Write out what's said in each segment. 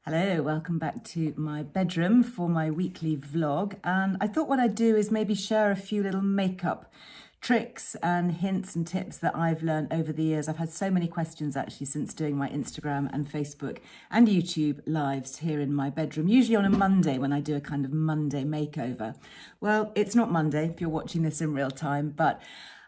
Hello, welcome back to my bedroom for my weekly vlog. And I thought what I'd do is maybe share a few little makeup tricks and hints and tips that I've learned over the years. I've had so many questions actually since doing my Instagram and Facebook and YouTube lives here in my bedroom, usually on a Monday when I do a kind of Monday makeover. Well, it's not Monday if you're watching this in real time, but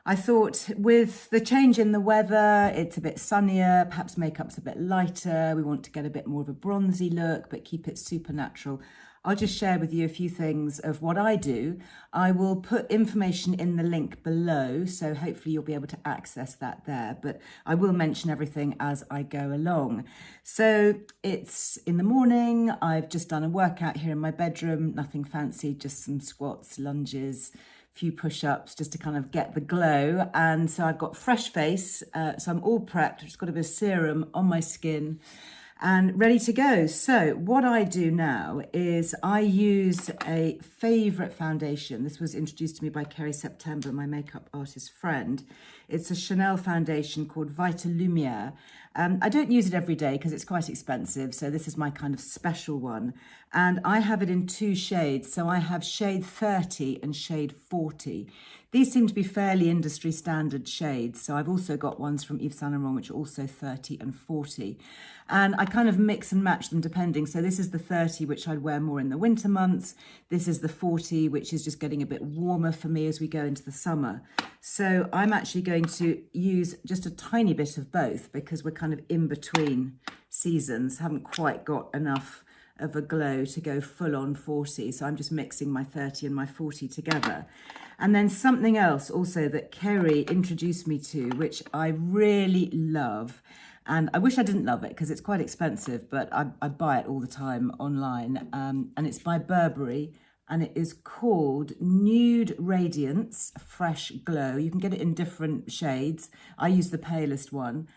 I thought with the change in the weather, it's a bit sunnier, perhaps makeup's a bit lighter, we want to get a bit more of a bronzy look, but keep it super natural. I'll just share with you a few things of what I do. I will put information in the link below, so hopefully you'll be able to access that there, but I will mention everything as I go along. So it's in the morning, I've just done a workout here in my bedroom, nothing fancy, just some squats, lunges, few push-ups just to kind of get the glow. And so I've got fresh face, so I'm all prepped. I've just got a bit of serum on my skin and ready to go. So what I do now is I use a favorite foundation. This was introduced to me by Kerry September, my makeup artist friend. It's a Chanel foundation called Vita Lumiere. I don't use it every day because it's quite expensive, so this is my kind of special one. And I have it in two shades, so I have shade 30 and shade 40. These seem to be fairly industry standard shades, so I've also got ones from Yves Saint Laurent which are also 30 and 40. And I kind of mix and match them depending. So this is the 30, which I'd wear more in the winter months. This is the 40, which is just getting a bit warmer for me as we go into the summer. So I'm actually going to use just a tiny bit of both because we're kind of in between seasons, haven't quite got enough of a glow to go full on 40. So I'm just mixing my 30 and my 40 together. And then something else also that Kerry introduced me to, which I really love. And I wish I didn't love it because it's quite expensive, but I buy it all the time online. And it's by Burberry and it is called Nude Radiance Fresh Glow. You can get it in different shades. I use the palest one,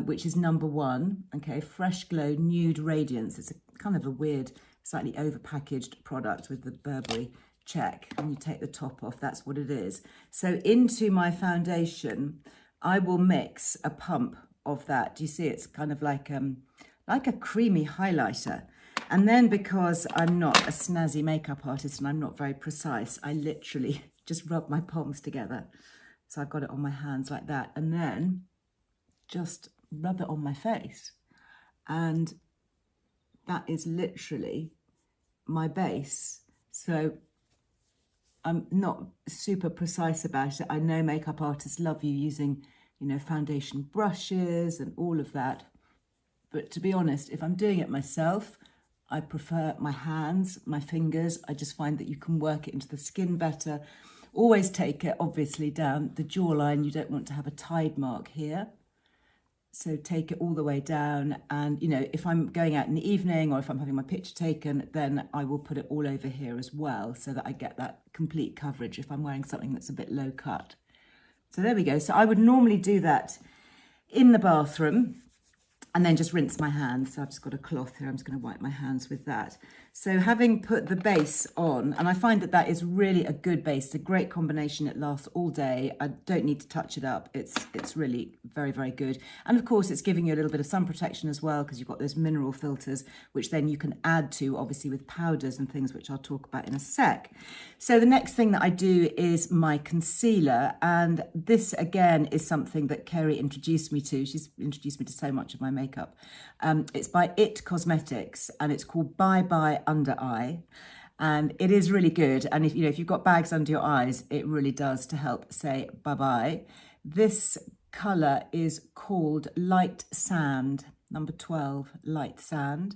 which is number 1. Okay, Fresh Glow Nude Radiance. It's a kind of a weird, slightly overpackaged product with the Burberry check. And you take the top off, that's what it is. So into my foundation, I will mix a pump of that. Do you see? It's kind of like a creamy highlighter. And then because I'm not a snazzy makeup artist and I'm not very precise, I literally just rub my palms together. So I've got it on my hands like that. And then just rub it on my face. And that is literally my base. So I'm not super precise about it. I know makeup artists love you using, you know, foundation brushes and all of that. But to be honest, if I'm doing it myself, I prefer my hands, my fingers. I just find that you can work it into the skin better. Always take it, obviously, down the jawline. You don't want to have a tide mark here. So take it all the way down. And, you know, if I'm going out in the evening or if I'm having my picture taken, then I will put it all over here as well so that I get that complete coverage if I'm wearing something that's a bit low cut. So there we go. So I would normally do that in the bathroom and then just rinse my hands. So I've just got a cloth here. I'm just going to wipe my hands with that. So having put the base on, and I find that that is really a good base, a great combination. It lasts all day. I don't need to touch it up. It's really very, very good. And of course, it's giving you a little bit of sun protection as well because you've got those mineral filters, which then you can add to, obviously, with powders and things, which I'll talk about in a sec. So the next thing that I do is my concealer. And this, again, is something that Kerry introduced me to. She's introduced me to so much of my makeup. It's by It Cosmetics and it's called Bye Bye Under Eye, and it is really good. And if you've got bags under your eyes, it really does to help say bye bye. This color is called Light Sand, number 12, Light Sand.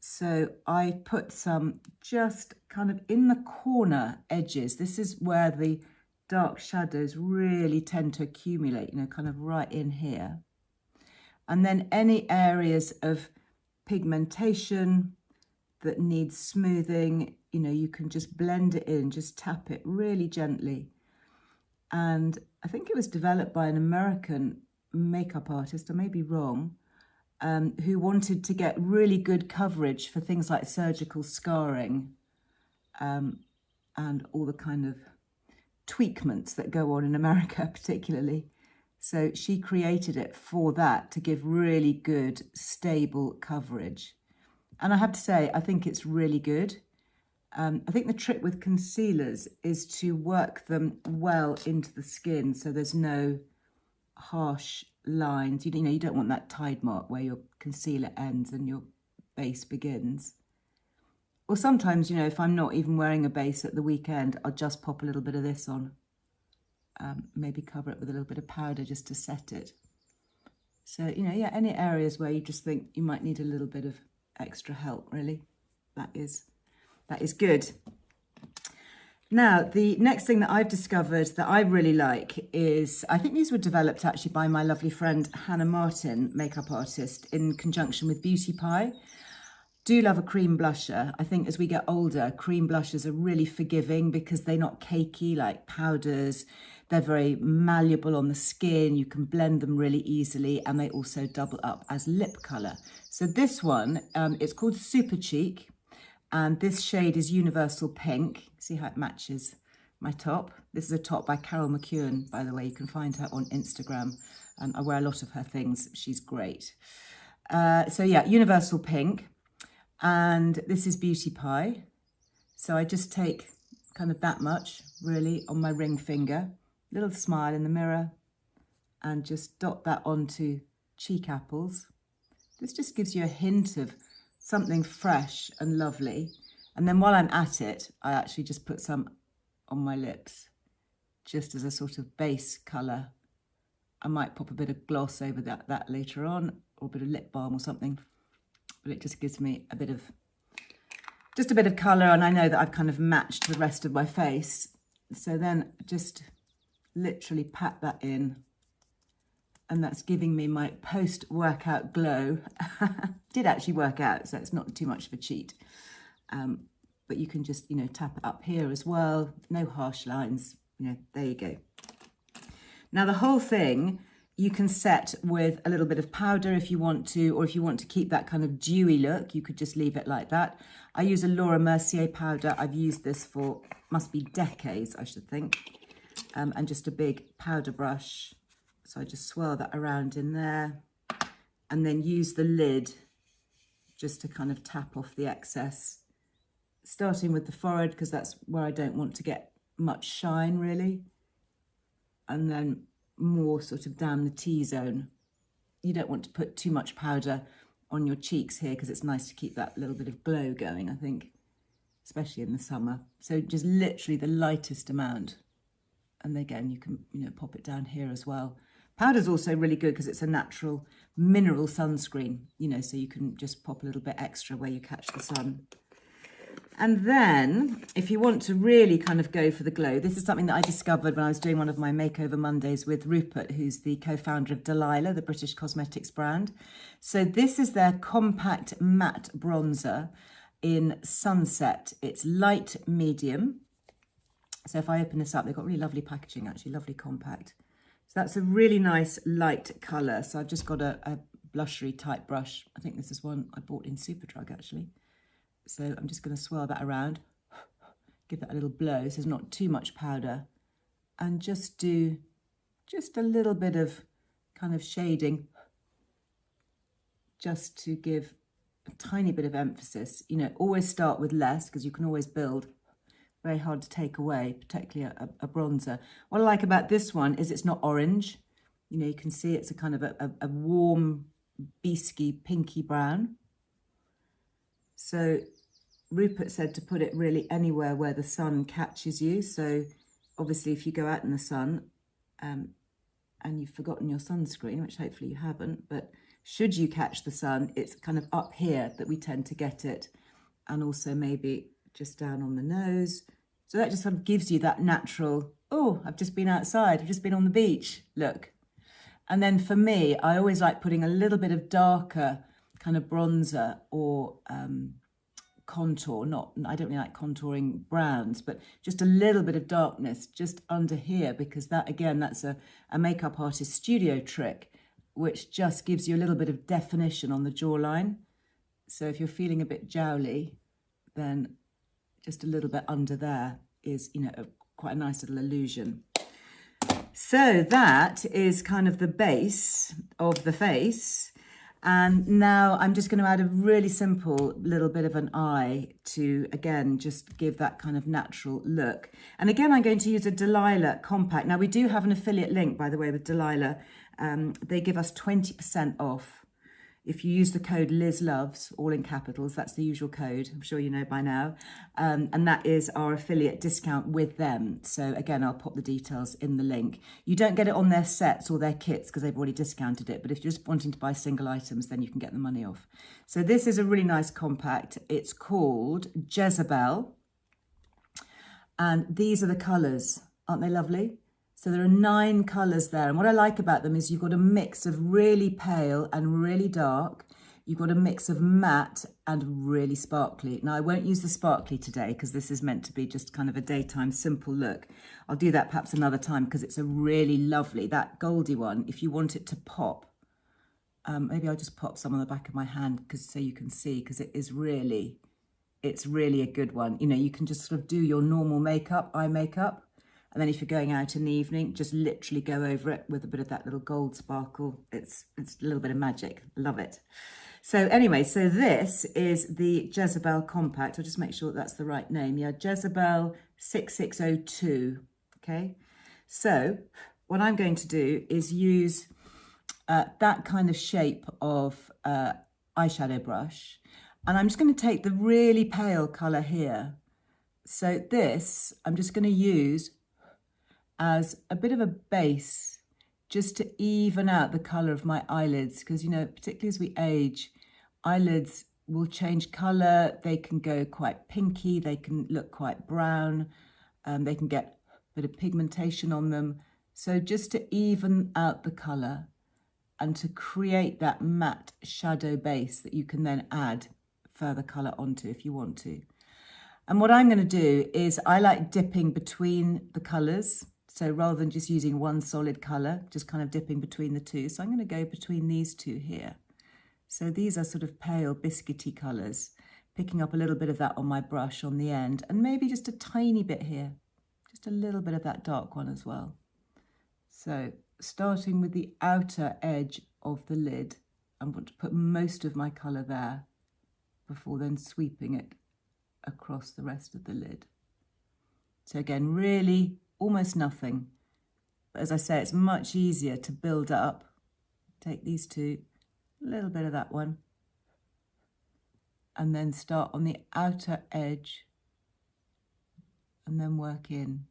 So I put some just kind of in the corner edges. This is where the dark shadows really tend to accumulate, you know, kind of right in here. And then any areas of pigmentation that needs smoothing, you know, you can just blend it in, just tap it really gently. And I think it was developed by an American makeup artist, I may be wrong, who wanted to get really good coverage for things like surgical scarring and all the kind of tweakments that go on in America particularly. So she created it for that, to give really good, stable coverage. And I have to say, I think it's really good. I think the trick with concealers is to work them well into the skin so there's no harsh lines. You know, you don't want that tide mark where your concealer ends and your base begins. Or sometimes, you know, if I'm not even wearing a base at the weekend, I'll just pop a little bit of this on. Maybe cover it with a little bit of powder just to set it. So, you know, yeah, any areas where you just think you might need a little bit of extra help, really, that is good. Now, the next thing that I've discovered that I really like is, I think these were developed actually by my lovely friend Hannah Martin, makeup artist, in conjunction with Beauty Pie. Do love a cream blusher. I think as we get older, cream blushes are really forgiving because they're not cakey like powders. They're very malleable on the skin. You can blend them really easily, and they also double up as lip colour. So this one, it's called Super Cheek, and this shade is Universal Pink. See how it matches my top? This is a top by Carol McEwen, by the way. You can find her on Instagram. I wear a lot of her things. She's great. So yeah, Universal Pink. And this is Beauty Pie. So I just take kind of that much, really, on my ring finger. Little smile in the mirror. And just dot that onto cheek apples. This just gives you a hint of something fresh and lovely. And then while I'm at it, I actually just put some on my lips, just as a sort of base colour. I might pop a bit of gloss over that later on, or a bit of lip balm or something. But it just gives me a bit of colour, and I know that I've kind of matched the rest of my face. So then just literally pat that in, and that's giving me my post-workout glow. Did actually work out, so it's not too much of a cheat. But you can just, you know, tap it up here as well. No harsh lines, you know, there you go. Now the whole thing you can set with a little bit of powder if you want to, or if you want to keep that kind of dewy look, you could just leave it like that. I use a Laura Mercier powder. I've used this for, must be decades, I should think. And just a big powder brush. So I just swirl that around in there, and then use the lid just to kind of tap off the excess. Starting with the forehead, because that's where I don't want to get much shine, really. And then more sort of down the T-zone. You don't want to put too much powder on your cheeks here, because it's nice to keep that little bit of glow going, I think, especially in the summer. So just literally the lightest amount. And again, you can, you know, pop it down here as well. Powder's also really good because it's a natural mineral sunscreen, you know, so you can just pop a little bit extra where you catch the sun. And then, if you want to really kind of go for the glow, this is something that I discovered when I was doing one of my Makeover Mondays with Rupert, who's the co-founder of Delilah, the British cosmetics brand. So this is their compact matte bronzer in Sunset. It's light medium. So if I open this up, they've got really lovely packaging, actually, lovely compact. So that's a really nice light colour. So I've just got a blushery type brush. I think this is one I bought in Superdrug, actually. So I'm just going to swirl that around, give that a little blow so there's not too much powder, and just do just a little bit of kind of shading just to give a tiny bit of emphasis. You know, always start with less because you can always build. Very hard to take away, particularly a bronzer. What I like about this one is it's not orange. You know, you can see it's a kind of a warm, biscuity, pinky brown. So Rupert said to put it really anywhere where the sun catches you. So obviously if you go out in the sun and you've forgotten your sunscreen, which hopefully you haven't, but should you catch the sun, it's kind of up here that we tend to get it. And also maybe just down on the nose. So that just sort of gives you that natural, oh, I've just been outside, I've just been on the beach, look. And then for me, I always like putting a little bit of darker kind of bronzer or contour, I don't really like contouring browns, but just a little bit of darkness just under here, because that, again, that's a makeup artist studio trick, which just gives you a little bit of definition on the jawline. So if you're feeling a bit jowly, then just a little bit under there is, you know, quite a nice little illusion. So that is kind of the base of the face. And now I'm just going to add a really simple little bit of an eye to, again, just give that kind of natural look. And again, I'm going to use a Delilah compact. Now, we do have an affiliate link, by the way, with Delilah. They give us 20% off. If you use the code LizLoves, all in capitals, that's the usual code, I'm sure you know by now. And that is our affiliate discount with them. So again, I'll pop the details in the link. You don't get it on their sets or their kits because they've already discounted it. But if you're just wanting to buy single items, then you can get the money off. So this is a really nice compact. It's called Jezebel. And these are the colours. Aren't they lovely? So there are 9 colours there. And what I like about them is you've got a mix of really pale and really dark. You've got a mix of matte and really sparkly. Now, I won't use the sparkly today because this is meant to be just kind of a daytime simple look. I'll do that perhaps another time because it's a really lovely, that goldy one, if you want it to pop. Maybe I'll just pop some on the back of my hand so you can see, because it's really a good one. You know, you can just sort of do your normal makeup, eye makeup. And then if you're going out in the evening, just literally go over it with a bit of that little gold sparkle. It's a little bit of magic. Love it. So anyway, so this is the Jezebel Compact. I'll just make sure that's the right name. Yeah, Jezebel 6602. Okay. So what I'm going to do is use that kind of shape of eyeshadow brush. And I'm just going to take the really pale colour here. So this, I'm just going to use as a bit of a base just to even out the colour of my eyelids, because, you know, particularly as we age, eyelids will change colour. They can go quite pinky, they can look quite brown, they can get a bit of pigmentation on them. So just to even out the colour and to create that matte shadow base that you can then add further colour onto if you want to. And what I'm going to do is I like dipping between the colours. So rather than just using one solid colour, just kind of dipping between the two. So I'm going to go between these two here. So these are sort of pale biscuity colours, picking up a little bit of that on my brush on the end, and maybe just a tiny bit here, just a little bit of that dark one as well. So starting with the outer edge of the lid, I'm going to put most of my colour there before then sweeping it across the rest of the lid. So again, really almost nothing. But as I say, it's much easier to build up. Take these two, a little bit of that one, and then start on the outer edge and then work in.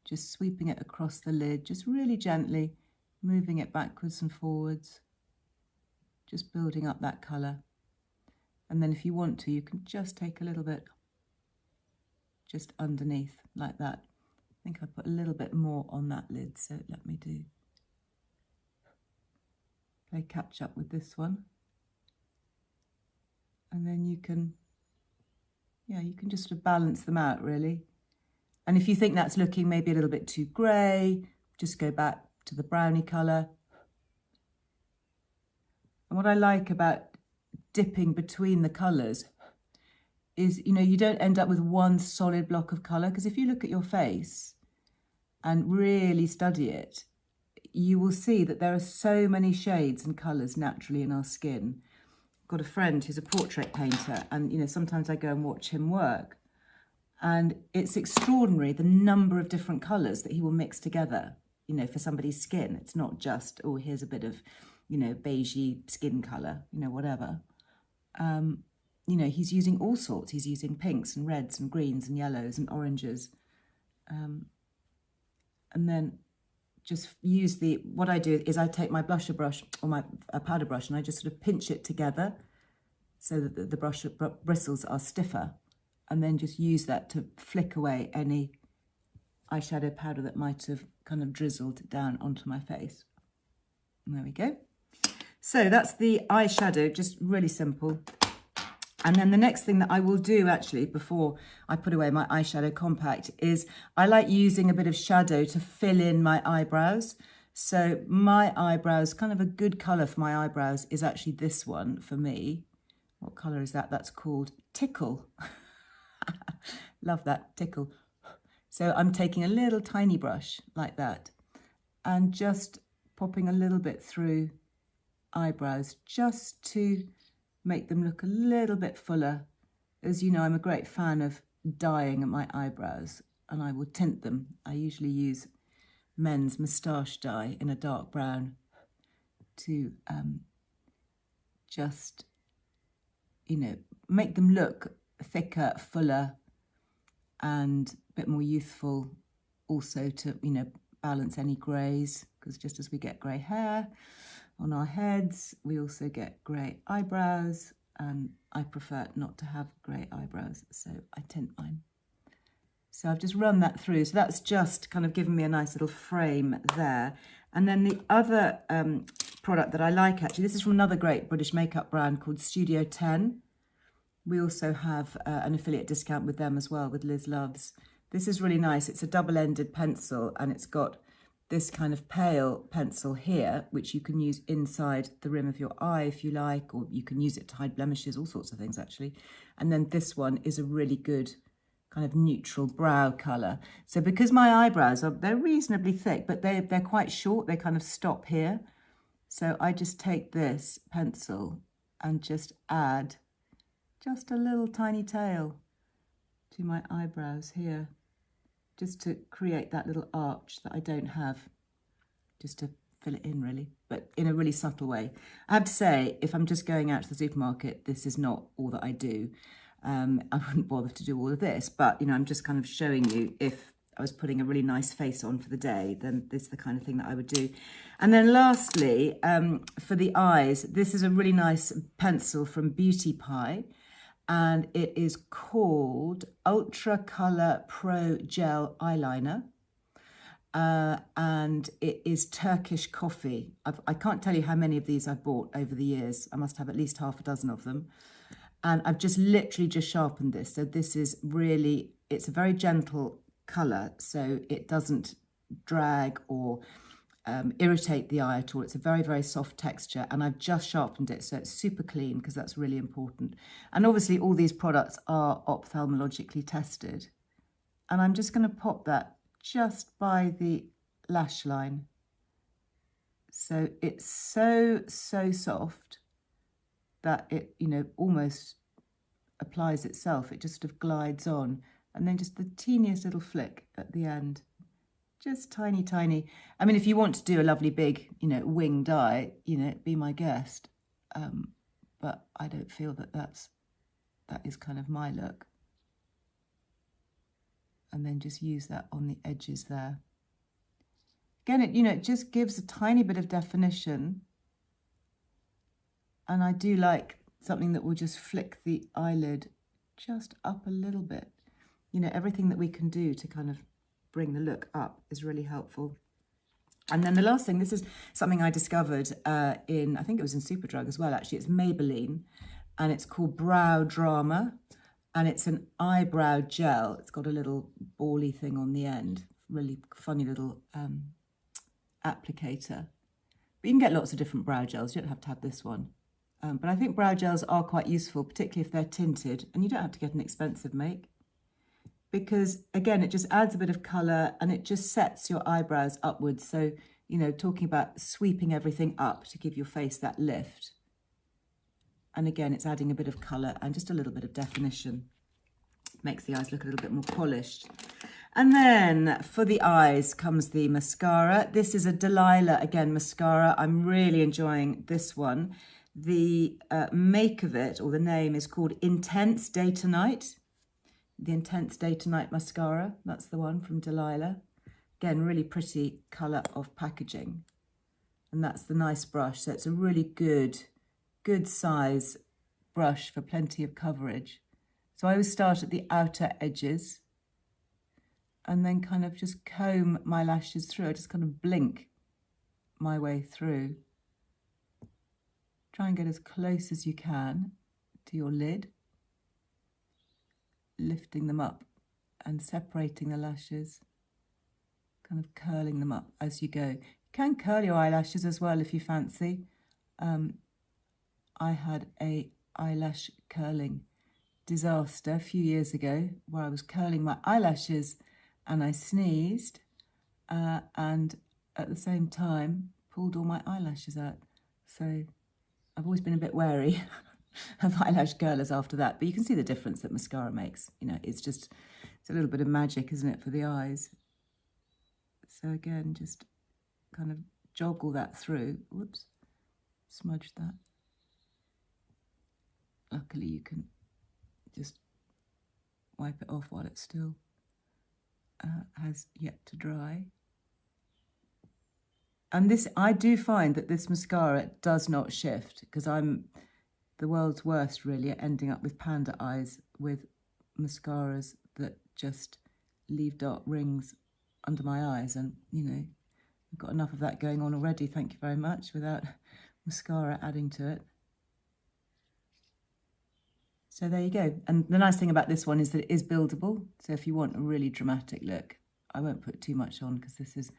Just sweeping it across the lid, just really gently, moving it backwards and forwards, just building up that colour. And then if you want to, you can just take a little bit just underneath like that. I think I put a little bit more on that lid, so let me play catch up with this one. And then you can just sort of balance them out really. And if you think that's looking maybe a little bit too grey, just go back to the brownie colour. And what I like about dipping between the colours is, you know, you don't end up with one solid block of colour, because if you look at your face and really study it, you will see that there are so many shades and colours naturally in our skin. I've got a friend who's a portrait painter, and, you know, sometimes I go and watch him work, and it's extraordinary the number of different colours that he will mix together, you know, for somebody's skin. It's not just, oh, here's a bit of, you know, beigey skin colour, you know, whatever. You know, he's using all sorts. He's using pinks and reds and greens and yellows and oranges. And then just use what I do is I take my blusher brush or my powder brush, and I just sort of pinch it together so that the brush bristles are stiffer, and then just use that to flick away any eyeshadow powder that might have kind of drizzled down onto my face. And there we go. So that's the eyeshadow, just really simple. And then the next thing that I will do actually before I put away my eyeshadow compact is I like using a bit of shadow to fill in my eyebrows. So my eyebrows, kind of a good colour for my eyebrows is actually this one for me. What colour is that? That's called Tickle. Love that, Tickle. So I'm taking a little tiny brush like that and just popping a little bit through eyebrows just to make them look a little bit fuller. As you know, I'm a great fan of dyeing my eyebrows, and I will tint them. I usually use men's moustache dye in a dark brown to just, you know, make them look thicker, fuller, and a bit more youthful, also to, you know, balance any greys, because just as we get grey hair on our heads, we also get grey eyebrows, and I prefer not to have grey eyebrows, so I tint mine. So I've just run that through. So that's just kind of given me a nice little frame there. And then the other product that I like, actually, this is from another great British makeup brand called Studio 10. We also have an affiliate discount with them as well, with Liz Loves. This is really nice. It's a double-ended pencil, and it's got this kind of pale pencil here, which you can use inside the rim of your eye if you like, or you can use it to hide blemishes, all sorts of things actually. And then this one is a really good kind of neutral brow colour. So because my eyebrows they're reasonably thick, but they're quite short, they kind of stop here. So I just take this pencil and just add just a little tiny tail to my eyebrows here, just to create that little arch that I don't have, just to fill it in really, but in a really subtle way. I have to say, if I'm just going out to the supermarket, this is not all that I do. I wouldn't bother to do all of this, but you know, I'm just kind of showing you if I was putting a really nice face on for the day, then this is the kind of thing that I would do. And then lastly, for the eyes, this is a really nice pencil from Beauty Pie, and it is called Ultra Color Pro Gel Eyeliner. And it is Turkish coffee. I can't tell you how many of these I've bought over the years. I must have at least half a dozen of them. And I've just literally just sharpened this. So this is really, it's a very gentle colour, so it doesn't drag or irritate the eye at all. It's a very, very soft texture, and I've just sharpened it, so it's super clean, because that's really important. And obviously all these products are ophthalmologically tested. And I'm just going to pop that just by the lash line. So it's so soft that it, you know, almost applies itself. It just sort of glides on, and then just the teeniest little flick at the end. Just tiny, tiny. I mean, if you want to do a lovely big, you know, winged eye, you know, be my guest. But I don't feel that that is kind of my look. And then just use that on the edges there. Again, it, you know, it just gives a tiny bit of definition. And I do like something that will just flick the eyelid just up a little bit. You know, everything that we can do to kind of bring the look up is really helpful. And then the last thing, this is something I discovered I think it was in Superdrug as well, actually. It's Maybelline, and it's called Brow Drama, and it's an eyebrow gel. It's got a little bally thing on the end, really funny little applicator. But you can get lots of different brow gels. You don't have to have this one. But I think brow gels are quite useful, particularly if they're tinted, and you don't have to get an expensive make, because again, it just adds a bit of colour and it just sets your eyebrows upwards. So, you know, talking about sweeping everything up to give your face that lift. And again, it's adding a bit of colour and just a little bit of definition. Makes the eyes look a little bit more polished. And then for the eyes comes the mascara. This is a Delilah, again, mascara. I'm really enjoying this one. The make of it, or the name, is called Intense Day to Night. The Intense Day to Night mascara. That's the one from Delilah. Again, really pretty colour of packaging. And that's the nice brush. So it's a really good size brush for plenty of coverage. So I always start at the outer edges and then kind of just comb my lashes through. I just kind of blink my way through. Try and get as close as you can to your lid, lifting them up and separating the lashes, kind of curling them up as you go. You can curl your eyelashes as well if you fancy. I had a eyelash curling disaster a few years ago where I was curling my eyelashes and I sneezed and at the same time pulled all my eyelashes out. So I've always been a bit wary of eyelash curlers after that, but you can see the difference that mascara makes. You know, it's a little bit of magic, isn't it, for the eyes? So again, just kind of joggle that through. Whoops, smudge that. Luckily you can just wipe it off while it still has yet to dry. And this, I do find that this mascara does not shift, because I'm the world's worst really at ending up with panda eyes with mascaras that just leave dark rings under my eyes. And, you know, I've got enough of that going on already, thank you very much, without mascara adding to it. So there you go. And the nice thing about this one is that it is buildable. So if you want a really dramatic look, I won't put too much on because this is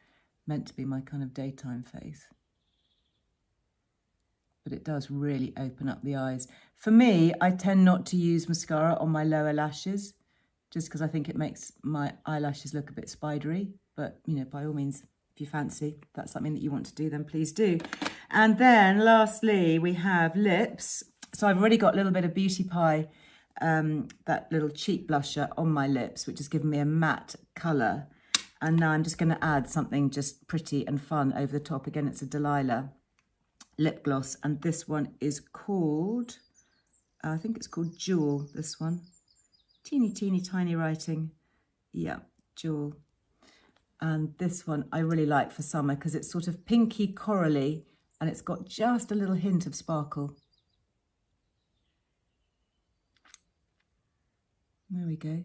meant to be my kind of daytime face. But it does really open up the eyes. For me, I tend not to use mascara on my lower lashes, just because I think it makes my eyelashes look a bit spidery. But, you know, by all means, if you fancy, if that's something that you want to do, then please do. And then lastly, we have lips. So I've already got a little bit of Beauty Pie, that little cheek blusher on my lips, which has given me a matte colour. And now I'm just going to add something just pretty and fun over the top. Again, it's a Delilah lip gloss, and this one is called, I think it's called Jewel, this one. Teeny tiny writing. Yeah, Jewel. And this one I really like for summer because it's sort of pinky corally and it's got just a little hint of sparkle. There we go.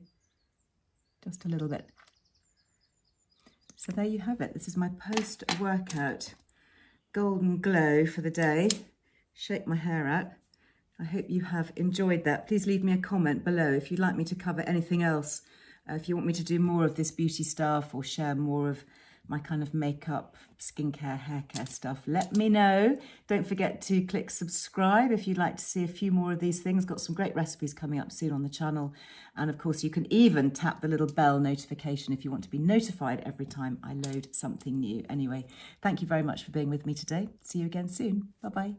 Just a little bit. So there you have it. This is my post-workout golden glow for the day. Shake my hair out. I hope you have enjoyed that. Please leave me a comment below if you'd like me to cover anything else. If you want me to do more of this beauty stuff or share more of my kind of makeup, skincare, hair care stuff, let me know. Don't forget to click subscribe if you'd like to see a few more of these things. Got some great recipes coming up soon on the channel. And of course, you can even tap the little bell notification if you want to be notified every time I load something new. Anyway, thank you very much for being with me today. See you again soon. Bye-bye.